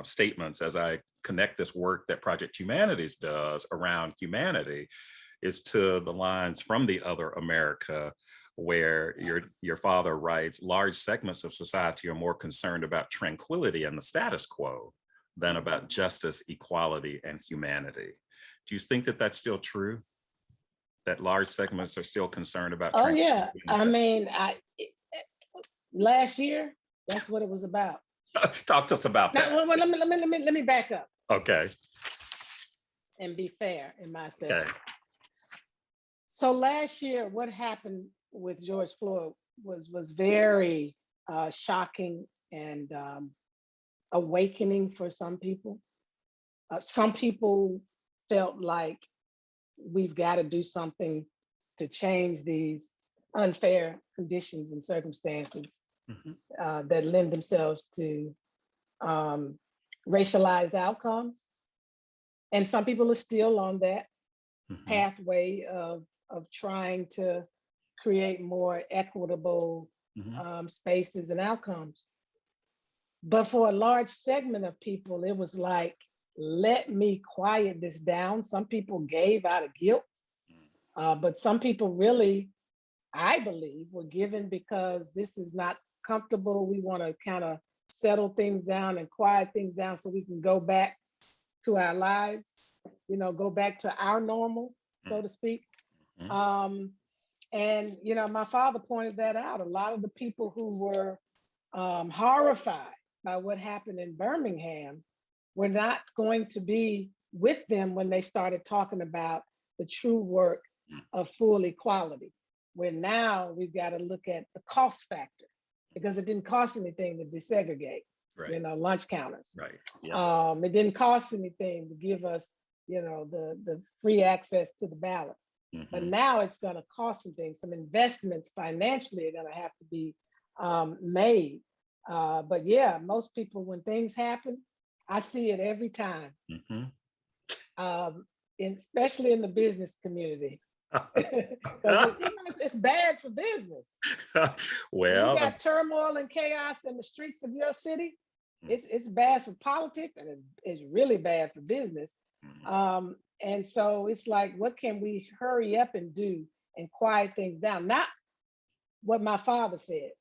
statements as I connect this work that Project Humanities does around humanity is to the lines from The Other America, where your father writes, large segments of society are more concerned about tranquility and the status quo than about justice, equality, and humanity. Do you think that that's still true? That large segments are still concerned about tranquility? Oh yeah, I mean, last year, that's what it was about. Talk to us about that. Now, well, let me back up. Okay. And be fair in my assessment. Okay. So last year, what happened with George Floyd was very shocking and awakening for some people. Some people felt like we've got to do something to change these unfair conditions and circumstances that lend themselves to racialized outcomes. And some people are still on that pathway of trying to create more equitable spaces and outcomes. But for a large segment of people, it was like, let me quiet this down. Some people gave out of guilt, but some people really, I believe, were given because this is not comfortable. We want to kind of settle things down and quiet things down so we can go back to our lives, go back to our normal, so to speak. And, my father pointed that out. A lot of the people who were horrified by what happened in Birmingham were not going to be with them when they started talking about the true work of full equality, where now we've got to look at the cost factor, because it didn't cost anything to desegregate, lunch counters. Right. Yeah. It didn't cost anything to give us, the free access to the ballot. But now it's going to cost some things. Some investments financially are going to have to be made. But yeah, most people, when things happen, I see it every time, especially in the business community. It's bad for business. Well, you got turmoil and chaos in the streets of your city. It's bad for politics, and it's really bad for business. And so it's like, what can we hurry up and do and quiet things down? Not what my father said.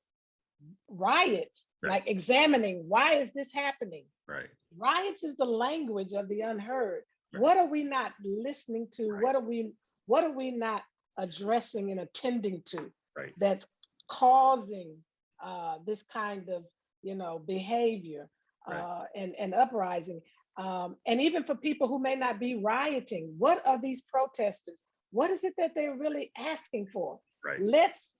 Riots, like examining, why is this happening? Right. Riots is the language of the unheard. What are we not listening to? What are we not addressing and attending to that's causing this kind of behavior and uprising? And even for people who may not be rioting, what are these protesters? What is it that they're really asking for? Let's